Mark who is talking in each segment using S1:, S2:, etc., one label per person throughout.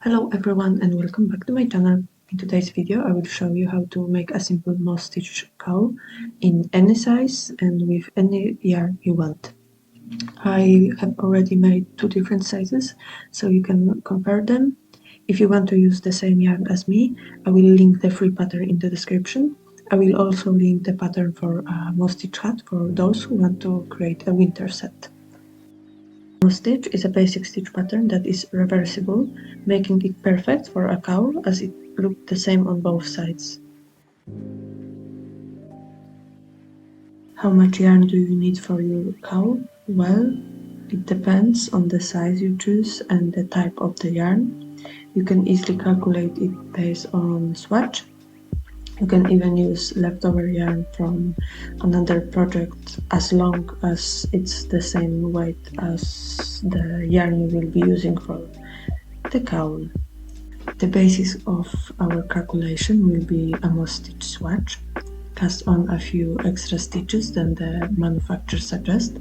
S1: Hello everyone and welcome back to my channel. In today's video I will show you how to make a simple moss stitch cowl in any size and with any yarn you want. I have already made two different sizes so you can compare them. If you want to use the same yarn as me, I will link the free pattern in the description. I will also link the pattern for a moss stitch hat for those who want to create a winter set. Moss stitch is a basic stitch pattern that is reversible, making it perfect for a cowl as it looks the same on both sides. How much yarn do you need for your cowl? Well, it depends on the size you choose and the type of the yarn. You can easily calculate it based on Swatch. You can even use leftover yarn from another project as long as it's the same weight as the yarn you will be using for the cowl. The basis of our calculation will be a moss stitch swatch, cast on a few extra stitches than the manufacturer suggests.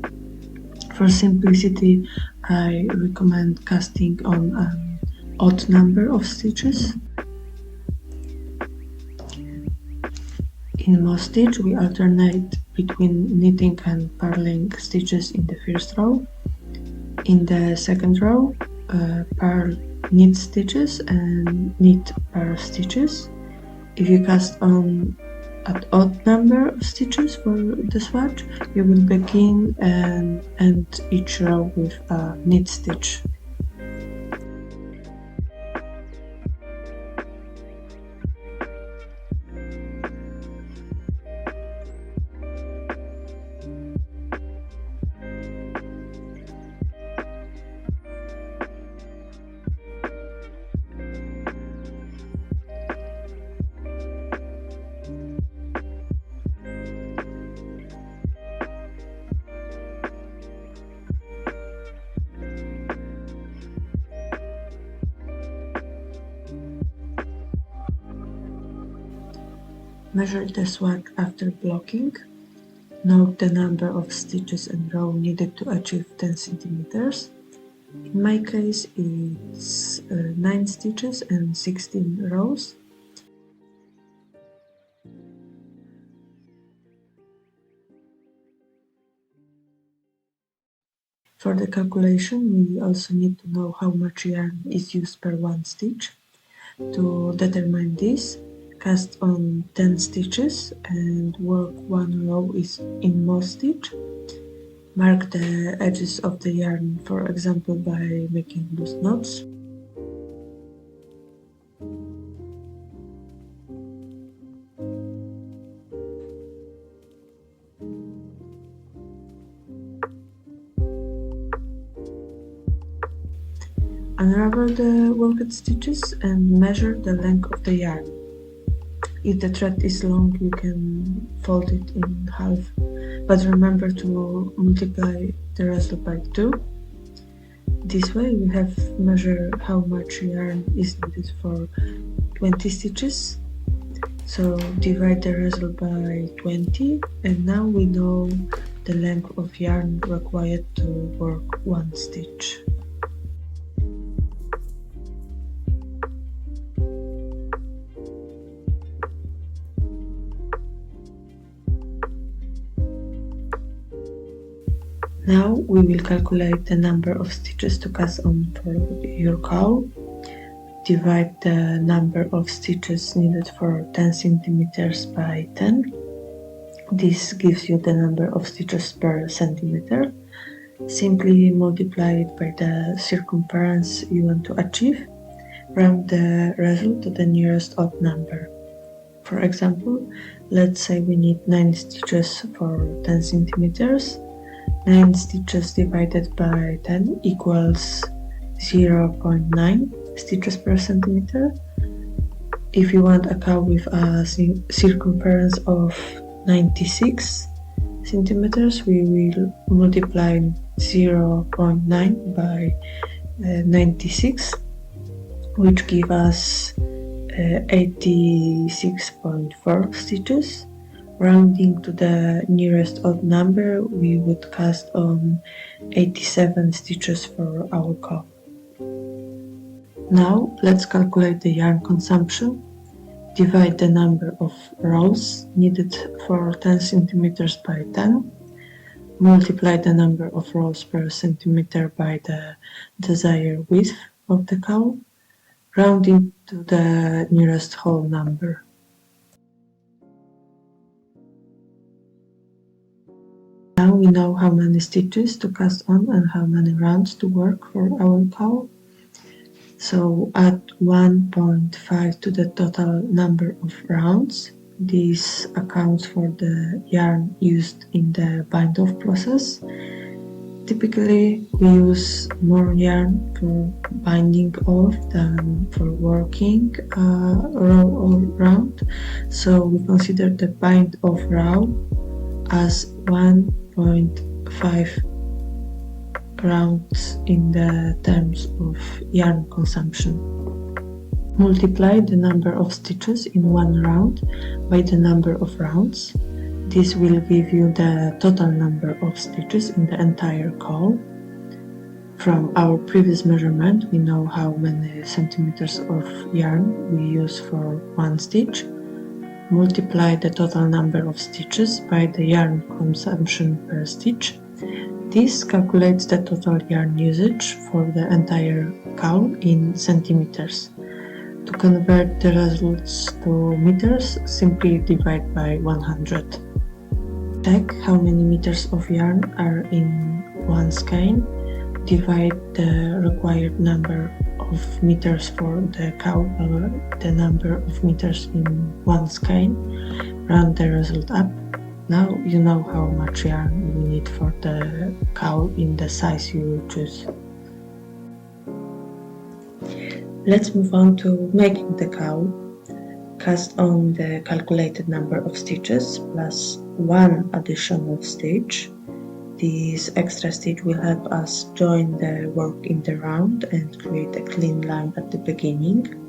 S1: For simplicity, I recommend casting on an odd number of stitches. In moss stitch, we alternate between knitting and purling stitches in the first row. In the second row, purl knit stitches and knit purl stitches. If you cast on an odd number of stitches for the swatch, you will begin and end each row with a knit stitch. Measure the swatch after blocking. Note the number of stitches and row needed to achieve 10 centimeters. In my case, it's 9 stitches and 16 rows. For the calculation, we also need to know how much yarn is used per one stitch. To determine this, cast on 10 stitches and work one row in moss stitch. Mark the edges of the yarn, for example, by making loose knots. Unravel the worked stitches and measure the length of the yarn. If the thread is long, you can fold it in half, but remember to multiply the result by 2. This way we have measured how much yarn is needed for 20 stitches. So divide the result by 20 and now we know the length of yarn required to work one stitch. Now we will calculate the number of stitches to cast on for your cowl. Divide the number of stitches needed for 10 centimeters by 10. This gives you the number of stitches per centimeter. Simply multiply it by the circumference you want to achieve. Round the result to the nearest odd number. For example, let's say we need 9 stitches for 10 centimeters. 9 stitches divided by 10 equals 0.9 stitches per centimeter. If you want a cowl with a circumference of 96 centimeters, we will multiply 0.9 by 96, which gives us 86.4 stitches. Rounding to the nearest odd number, we would cast on 87 stitches for our cowl. Now let's calculate the yarn consumption. Divide the number of rows needed for 10 centimeters by 10. Multiply the number of rows per centimeter by the desired width of the cowl, rounding to the nearest whole number. Now we know how many stitches to cast on and how many rounds to work for our cowl. So add 1.5 to the total number of rounds. This accounts for the yarn used in the bind-off process. Typically, we use more yarn for binding off than for working row or round. So we consider the bind-off row as 1.5 rounds in the terms of yarn consumption. Multiply the number of stitches in one round by the number of rounds. This will give you the total number of stitches in the entire cowl. From our previous measurement, we know how many centimeters of yarn we use for one stitch. Multiply the total number of stitches by the yarn consumption per stitch. This calculates the total yarn usage for the entire cowl in centimeters. To convert the results to meters, simply divide by 100. Check how many meters of yarn are in one skein. Divide the required number of meters for the cowl over the number of meters in one skein. Round the result up. Now you know how much yarn you need for the cowl in the size you choose. Let's move on to making the cowl. Cast on the calculated number of stitches plus one additional stitch. This extra stitch will help us join the work in the round and create a clean line at the beginning.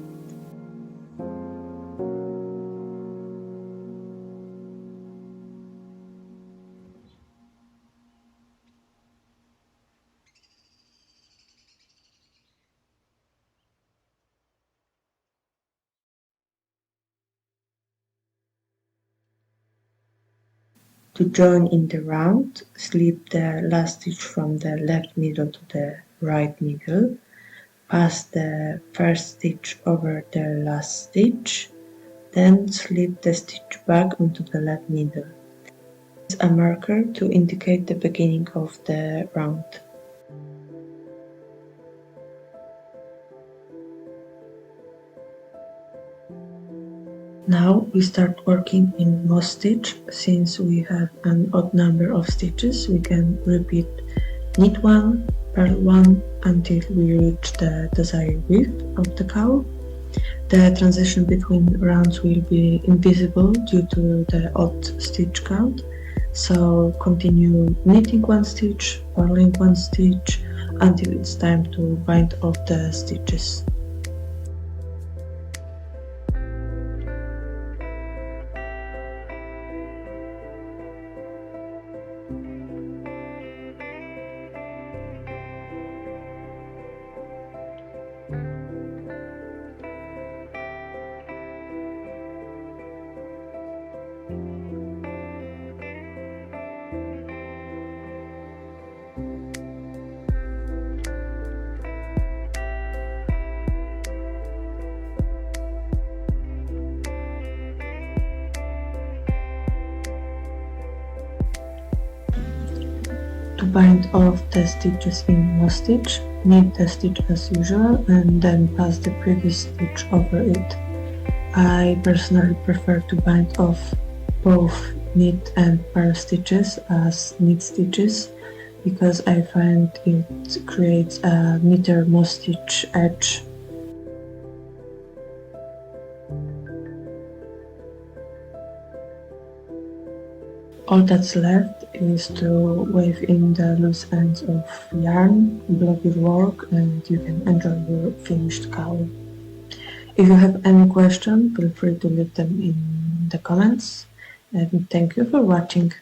S1: To join in the round, slip the last stitch from the left needle to the right needle. Pass the first stitch over the last stitch, then slip the stitch back onto the left needle. Use a marker to indicate the beginning of the round. Now we start working in moss stitch. Since we have an odd number of stitches, we can repeat knit 1, purl 1 until we reach the desired width of the cowl. The transition between rounds will be invisible due to the odd stitch count, so continue knitting one stitch, purling one stitch until it's time to bind off the stitches. To bind off the stitches in moss stitch, knit the stitch as usual and then pass the previous stitch over it. I personally prefer to bind off both knit and purl stitches as knit stitches because I find it creates a neater moss stitch edge. All that's left is to weave in the loose ends of yarn, block your work, and you can enjoy your finished cowl. If you have any question, feel free to leave them in the comments, and thank you for watching.